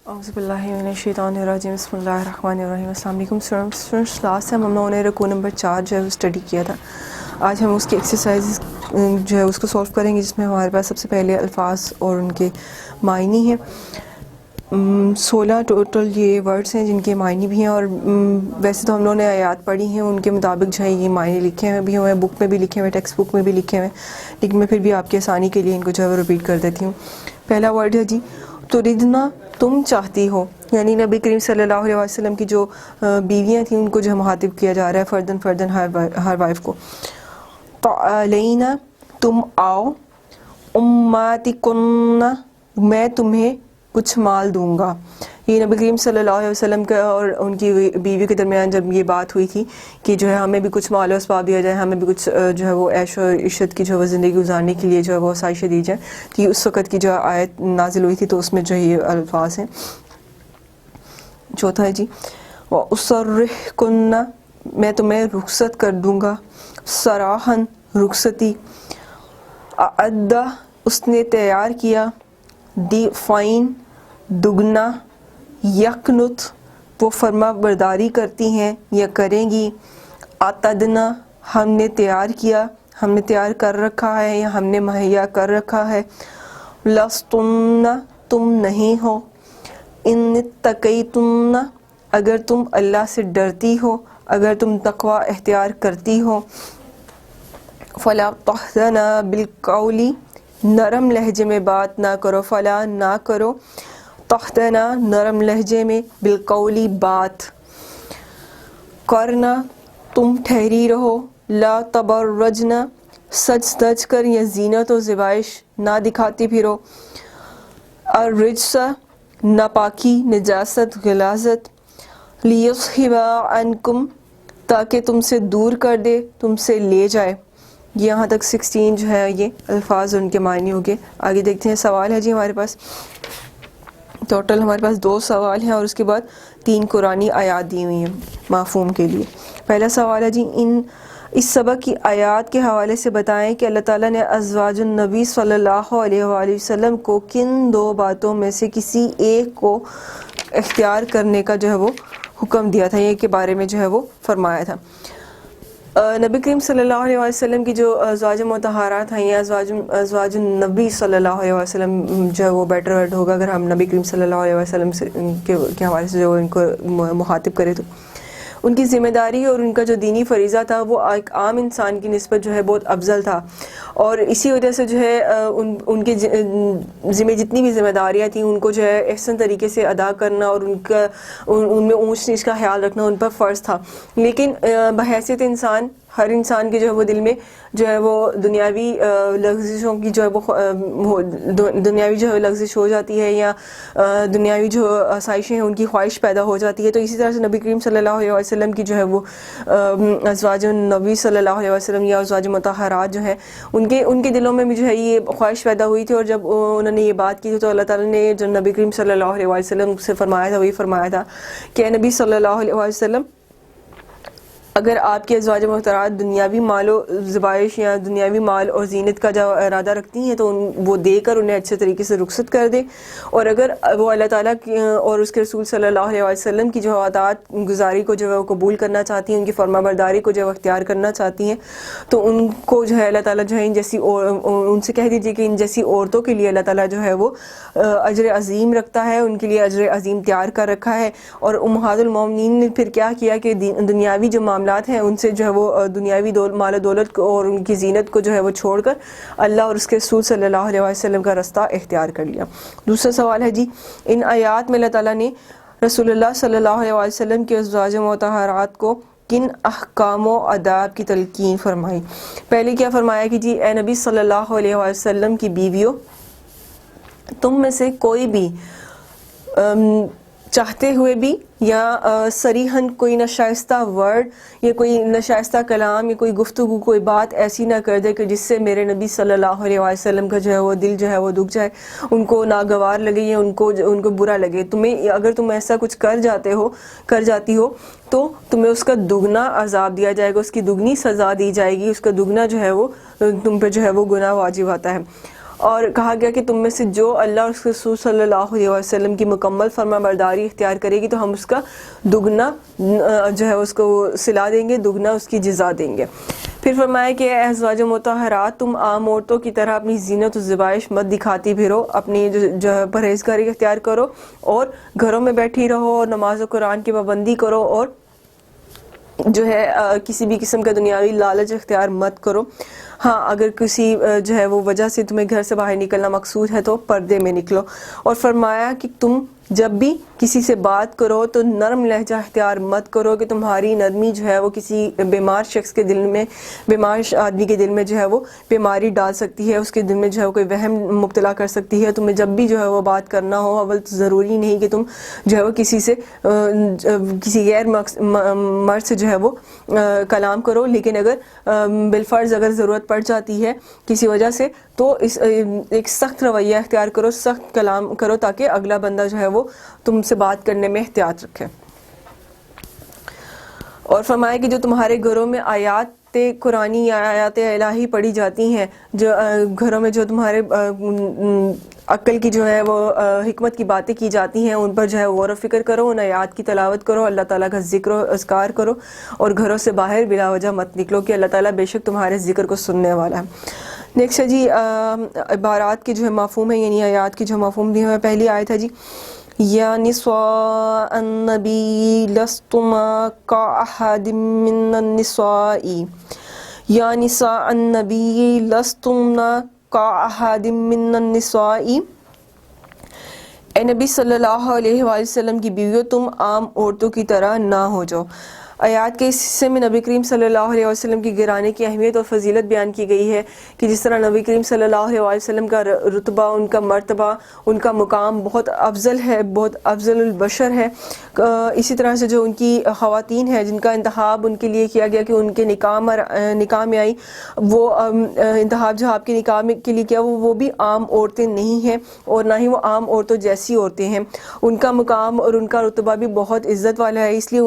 اعوذ باللہ من الشیطان الرجیم بسم اللہ الرحمن الرحیم۔ السلام علیکم اسٹوڈنٹس، کلاس سے ہم لوگوں نے رکوع نمبر 4 جو ہے وہ اسٹڈی کیا تھا۔ آج ہم اس کی ایکسرسائز جو ہے اس کو سولو کریں گے، جس میں ہمارے پاس سب سے پہلے الفاظ اور ان کے معنی ہیں۔ 16 ٹوٹل یہ ورڈز ہیں جن کے معنی بھی ہیں، اور ویسے تو ہم لوگوں نے آیات پڑھی ہیں، ان کے مطابق جو ہے یہ معنی لکھے ہوئے بھی ہیں، بک میں بھی لکھے ہوئے، ٹیکسٹ بک میں بھی لکھے ہوئے، لیکن میں پھر بھی آپ کی آسانی کے لیے ان کو جو ہے وہ ریپیٹ کر دیتی ہوں۔ پہلا ورڈ ہے جی تردنا، تم چاہتی ہو، یعنی نبی کریم صلی اللہ علیہ وسلم کی جو بیویاں تھیں ان کو جو مخاطب کیا جا رہا ہے، فردن ہر وائف کو۔ تعالینا، تم آؤ، اماتکن، میں تمہیں کچھ مال دوں گا۔ یہ نبی کریم صلی اللہ علیہ وسلم کا اور ان کی بیوی کے درمیان جب یہ بات ہوئی تھی کہ جو ہے ہمیں بھی کچھ مال و اسباب دیا جائے، ہمیں بھی کچھ جو ہے وہ عیش و عشرت کی جو ہے زندگی گزارنے کے لیے جو ہے وہ آسائشیں دی جائیں، تو یہ اس وقت کی جو آیت نازل ہوئی تھی، تو اس میں جو ہے یہ الفاظ ہیں۔ چوتھا ہے جی وَأُسَرِّحْكُنَّ، میں تمہیں رخصت کر دوں گا، سراحن، رخصتی، اعد، اس نے تیار کیا، دی فائن، دگنا، یقنت، وہ فرما برداری کرتی ہیں یا کریں گی، اعتدنا، ہم نے تیار کیا، ہم نے تیار کر رکھا ہے یا ہم نے مہیا کر رکھا ہے، لستن، تم نہیں ہو، ان اتقیتن، اگر تم اللہ سے ڈرتی ہو، اگر تم تقوی اختیار کرتی ہو، فلا تحزن بالقول، نرم لہجے میں بات نہ کرو، فلا نہ کرو، تحزن نرم لہجے میں، بالقول بات، کرنا تم ٹھہری رہو، لا تبرجن، سج دج کر یا زینت و زیبائش نہ دکھاتی پھرو، الرجس، ناپاکی، نجاست، غلاظت، لیذہب عنکم، تاکہ تم سے دور کر دے، تم سے لے جائے۔ یہاں تک 16 جو ہے یہ الفاظ ان کے معنی ہو گئے۔ آگے دیکھتے ہیں، سوال ہے جی ہمارے پاس ٹوٹل ہمارے پاس 2 سوال ہیں، اور اس کے بعد 3 قرآنی آیات دی ہوئی ہیں مفہوم کے لیے۔ پہلا سوال ہے جی اس سبق کی آیات کے حوالے سے بتائیں کہ اللہ تعالیٰ نے ازواج النبی صلی اللہ علیہ وآلہ وسلم کو کن 2 باتوں میں سے کسی ایک کو اختیار کرنے کا جو ہے وہ حکم دیا تھا، یہ کے بارے میں جو ہے وہ فرمایا تھا۔ نبی کریم صلی اللہ علیہ وسلم کی جو ازواج مطہرات ہیں، یا ازواج النبی صلی اللہ علیہ وسلم جو ہے وہ بیٹر ورڈ ہوگا اگر ہم نبی کریم صلی اللہ علیہ وسلم سے کے حوالے سے جو ان کو مخاطب کرے، تو ان کی ذمہ داری اور ان کا جو دینی فریضہ تھا وہ ایک عام انسان کی نسبت جو ہے بہت افضل تھا، اور اسی وجہ سے جو ہے ان کے ذمہ جتنی بھی ذمہ داریاں تھیں ان کو جو ہے احسن طریقے سے ادا کرنا، اور ان میں اونچ نیچ کا خیال رکھنا ان پر فرض تھا۔ لیکن بحیثیت انسان، ہر انسان کے جو ہے وہ دل میں جو ہے وہ دنیاوی لغزشوں کی جو ہے وہ دنیاوی جو ہے لغزش ہو جاتی ہے، یا دنیاوی جو آسائشیں ہیں ان کی خواہش پیدا ہو جاتی ہے۔ تو اسی طرح سے نبی کریم صلی اللہ علیہ وسلم کی جو ہے وہ ازواج النبی صلی اللہ علیہ وسلم یا ازواج مطہرات جو ہے ان کے دلوں میں بھی جو ہے یہ خواہش پیدا ہوئی تھی، اور جب انہوں نے یہ بات کی تھی تو اللہ تعالیٰ نے جو نبی کریم صلی اللہ علیہ وسلم سے فرمایا تھا وہی فرمایا تھا کہ اے نبی صلی اللہ علیہ وسلم، اگر آپ کے ازواج محترمات دنیاوی مال و زبائش یا دنیاوی مال اور زینت کا جو ارادہ رکھتی ہیں تو وہ دے کر انہیں اچھے طریقے سے رخصت کر دے، اور اگر وہ اللہ تعالیٰ اور اس کے رسول صلی اللہ علیہ وسلم کی جو اطاعت گزاری کو جو ہے وہ قبول کرنا چاہتی ہیں، ان کی فرما برداری کو جو ہے اختیار کرنا چاہتی ہیں، تو ان کو جو ہے اللہ تعالیٰ جو ہے ان سے کہہ دیجیے کہ ان جیسی عورتوں کے لیے اللہ تعالیٰ جو ہے وہ اجر عظیم رکھتا ہے، ان کے لیے اجر عظیم تیار کر رکھا ہے۔ اور امہات المومنین نے پھر کیا کیا کہ دنیاوی جو معاملات ہیں ان سے جو ہے وہ دنیاوی مال و دولت کو اور ان کی زینت کو جو ہے وہ چھوڑ کر اللہ اور اس کے رسول صلی اللہ علیہ وسلم کا راستہ اختیار کر لیا۔ دوسرا سوال ہے جی ان آیات میں اللہ تعالیٰ نے رسول اللہ صلی اللہ علیہ وسلم کے ازواج مطہرات کو کن احکام و آداب کی تلقین فرمائی؟ پہلے کیا فرمایا کہ جی اے نبی صلی اللہ علیہ وسلم کی بیویوں، تم میں سے کوئی بھی چاہتے ہوئے بھی یا صریحاً کوئی ناشائستہ ورڈ یا کوئی ناشائستہ کلام یا کوئی گفتگو، کوئی بات ایسی نہ کر دے کہ جس سے میرے نبی صلی اللہ علیہ وسلم کا جو ہے وہ دل جو ہے وہ دکھ جائے، ان کو ناگوار لگے یا ان کو برا لگے۔ اگر تم ایسا کچھ کر جاتی ہو تو تمہیں اس کا دگنا عذاب دیا جائے گا، اس کی دگنی سزا دی جائے گی، اس کا دگنا جو ہے وہ تم پہ جو ہے وہ گناہ واجب آتا ہے۔ اور کہا گیا کہ تم میں سے جو اللہ اور اس کے رسول صلی اللہ علیہ وسلم کی مکمل فرما برداری اختیار کرے گی تو ہم اس کا دگنا جو ہے اس کو صلا دیں گے، دگنا اس کی جزا دیں گے۔ پھر فرمایا کہ اے ازواج مطہرات، تم عام عورتوں کی طرح اپنی زینت و زیبائش مت دکھاتی پھرو، اپنی جو پرہیزگاری اختیار کرو اور گھروں میں بیٹھی رہو اور نماز و قرآن کی پابندی کرو، اور جو ہے کسی بھی قسم کا دنیاوی لالچ اختیار مت کرو۔ ہاں اگر کسی جو ہے وہ وجہ سے تمہیں گھر سے باہر نکلنا مقصود ہے تو پردے میں نکلو۔ اور فرمایا کہ تم جب بھی کسی سے بات کرو تو نرم لہجہ اختیار مت کرو کہ تمہاری نرمی جو ہے وہ کسی بیمار شخص کے دل میں، بیمار آدمی کے دل میں جو ہے وہ بیماری ڈال سکتی ہے، اس کے دل میں جو ہے وہ کوئی وہم مبتلا کر سکتی ہے۔ تمہیں جب بھی جو ہے وہ بات کرنا ہو، اول تو ضروری نہیں کہ تم جو ہے وہ کسی سے کسی غیر مرد سے جو ہے وہ کلام کرو، لیکن اگر بالفرض اگر ضرورت پڑ جاتی ہے کسی وجہ سے تو اس ایک سخت رویہ اختیار کرو، سخت کلام کرو تاکہ اگلا بندہ جو ہے وہ تم سے بات کرنے میں احتیاط رکھے۔ اور فرمایا کہ جو تمہارے گھروں میں آیات قرآنی یا آیات الہی پڑھی جاتی ہیں، جو گھروں میں جو تمہارے عقل کی جو ہے وہ حکمت کی باتیں کی جاتی ہیں، ان پر جو ہے غور و فکر کرو، ان آیات کی تلاوت کرو، اللہ تعالیٰ کا ذکر و اذکار کرو، اور گھروں سے باہر بلا وجہ مت نکلو کہ اللہ تعالیٰ بے شک تمہارے ذکر کو سننے والا ہے۔ نیکسٹ ہے جی عبارات کے جو ہے مفہوم ہے، یعنی آیات کی جو مفہوم دی ہے۔ پہلی آیت ہے جی یا نساء النبی لستما کاحد من النساء، یا نساء النبی لستما کاحد من النساء، اے نبی صلی اللہ علیہ وآلہ وسلم کی بیویوں تم عام عورتوں کی طرح نہ ہو جاؤ۔ آیات کے اس حصے میں نبی کریم صلی اللہ علیہ وسلم کی گرانے کی اہمیت اور فضیلت بیان کی گئی ہے کہ جس طرح نبی کریم صلی اللہ علیہ وسلم کا رتبہ، ان کا مرتبہ، ان کا مقام بہت افضل ہے، بہت افضل البشر ہے، اسی طرح سے جو ان کی خواتین ہیں جن کا انتخاب ان کے لیے کیا گیا کہ ان کے نکاح میں آئی، وہ انتخاب جو آپ کے نکاح کے لیے کیا وہ بھی عام عورتیں نہیں ہیں اور نہ ہی وہ عام عورتوں جیسی عورتیں ہیں۔ ان کا مقام اور ان کا رتبہ بھی بہت عزت والا ہے، اس لیے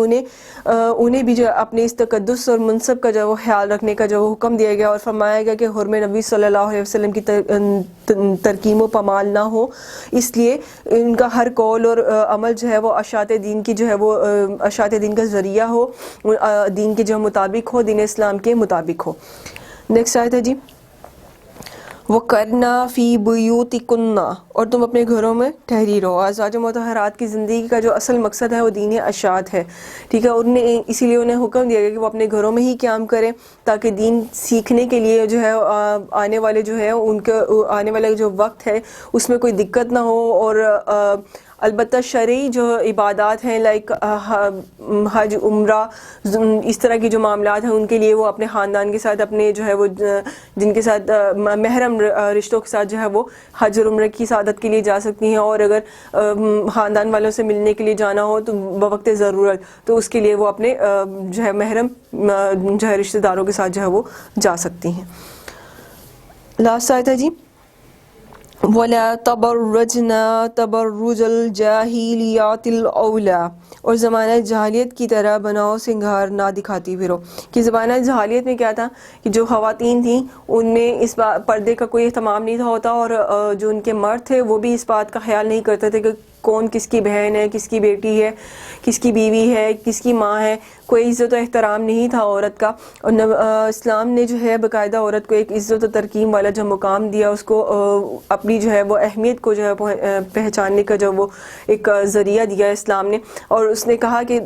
انہیں بھی جو اپنے اس تقدس اور منصب کا جو خیال رکھنے کا جو حکم دیا گیا اور فرمایا گیا کہ حرم نبی صلی اللہ علیہ وسلم کی ترکیم و پامال نہ ہو، اس لیے ان کا ہر قول اور عمل جو ہے وہ اشاعت دین کی جو ہے وہ اشاعت دین کا ذریعہ ہو، دین کے جو مطابق ہو، دین اسلام کے مطابق ہو۔ نیکسٹ آیت ہے جی وَقَرْنَا فِي بُيُوتِكُنَّ، اور تم اپنے گھروں میں ٹھہری رہو۔ ازواج مطہرات کی زندگی کا جو اصل مقصد ہے وہ دین اشاعت ہے، ٹھیک ہے، اسی لیے انہیں حکم دیا گیا کہ وہ اپنے گھروں میں ہی قیام کریں تاکہ دین سیکھنے کے لیے جو ہے آنے والے جو ہے ان کے آنے والے جو وقت ہے اس میں کوئی دقت نہ ہو، اور البتہ شرعی جو عبادات ہیں لائک حج، عمرہ، اس طرح کی جو معاملات ہیں ان کے لیے وہ اپنے خاندان کے ساتھ، اپنے جو ہے وہ جن کے ساتھ محرم رشتوں کے ساتھ جو ہے وہ حج اور عمرہ کی سعادت کے لیے جا سکتی ہیں، اور اگر خاندان والوں سے ملنے کے لیے جانا ہو تو بوقت ضرورت تو اس کے لیے وہ اپنے جو ہے محرم جو ہے رشتہ داروں کے ساتھ جو ہے وہ جا سکتی ہیں۔ لاسٹ آیت ہے جی وَلَا تَبَرَّجْنَا تَبَرُّجَ الْجَاهِلِيَّاتِ الْأُولَىٰ، اور زمانہ جاہلیت کی طرح بناؤ سنگھار نہ دکھاتی پھرو۔ کہ زمانہ جاہلیت میں کیا تھا کہ جو خواتین تھیں ان میں اس پردے کا کوئی اہتمام نہیں تھا ہوتا، اور جو ان کے مرد تھے وہ بھی اس بات کا خیال نہیں کرتے تھے کہ کون کس کی بہن ہے، کس کی بیٹی ہے، کس کی بیوی ہے، کس کی ماں ہے، کوئی عزت و احترام نہیں تھا عورت کا۔ اور اسلام نے جو ہے باقاعدہ عورت کو ایک عزت و ترکیم والا جو مقام دیا، اس کو اپنی جو ہے وہ اہمیت کو جو ہے پہچاننے کا جو وہ ایک ذریعہ دیا اسلام نے، اور اس نے کہا کہ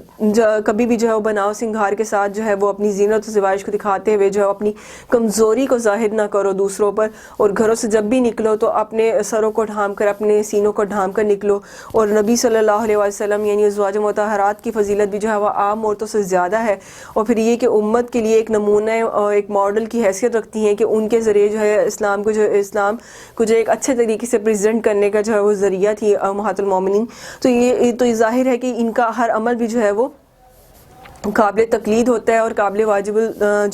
کبھی بھی جو ہے وہ بناؤ سنگھار کے ساتھ جو ہے وہ اپنی زینت و زیبائش کو دکھاتے ہوئے جو ہے اپنی کمزوری کو ظاہر نہ کرو دوسروں پر، اور گھروں سے جب بھی نکلو تو اپنے سروں کو ڈھانپ کر، اپنے سینوں کو ڈھانپ کر نکلو۔ اور نبی صلی اللہ علیہ وسلم یعنی ازواج مطہرات کی فضیلت بھی جو ہے وہ عام عورتوں سے زیادہ ہے، اور پھر یہ کہ امت کے لیے ایک نمونہ اور ایک ماڈل کی حیثیت رکھتی ہیں کہ ان کے ذریعے جو ہے اسلام کو جو ایک اچھے طریقے سے پریزنٹ کرنے کا جو ہے وہ ذریعہ تھی امہات المومنین۔ تو یہ ظاہر ہے کہ ان کا ہر عمل بھی جو ہے وہ قابل تقلید ہوتا ہے اور قابل واجب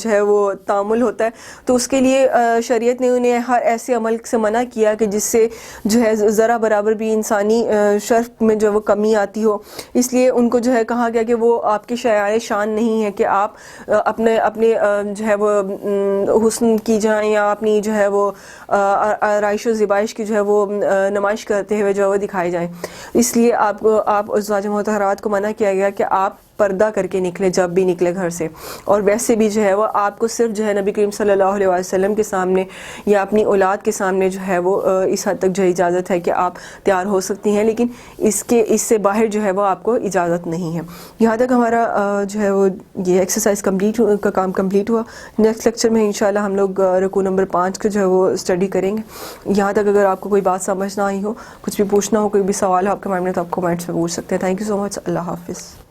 جو ہے وہ تعامل ہوتا ہے، تو اس کے لیے شریعت نے انہیں ہر ایسے عمل سے منع کیا کہ جس سے جو ہے ذرا برابر بھی انسانی شرف میں جو وہ کمی آتی ہو. اس لیے ان کو جو ہے کہا گیا کہ وہ آپ کے شعائر شان نہیں ہے کہ آپ اپنے جو ہے وہ حسن کی جائیں یا اپنی جو ہے وہ آرائش و زیبائش کی جو ہے وہ نمائش کرتے ہوئے جو ہے وہ دکھائے جائیں. اس لیے آپ ازواج مطہرات کو منع کیا گیا کہ آپ پردہ کر کے نکلے جب بھی نکلے گھر سے. اور ویسے بھی جو ہے وہ آپ کو صرف جو ہے نبی کریم صلی اللہ علیہ وسلم کے سامنے یا اپنی اولاد کے سامنے جو ہے وہ اس حد تک جو ہے اجازت ہے کہ آپ تیار ہو سکتی ہیں، لیکن اس سے باہر جو ہے وہ آپ کو اجازت نہیں ہے. یہاں تک ہمارا جو ہے وہ یہ ایکسرسائز کا کام کمپلیٹ ہوا. نیکسٹ لیکچر میں انشاءاللہ ہم لوگ رکوع نمبر 5 کا جو ہے وہ اسٹڈی کریں گے. یہاں تک اگر آپ کو کوئی بات سمجھ نہ آئی ہو، کچھ بھی پوچھنا ہو، کوئی بھی سوال ہو آپ کے مائنڈ میں، تو آپ کمنٹس میں پوچھ سکتے ہیں. تھینک یو سو مچ. اللہ حافظ.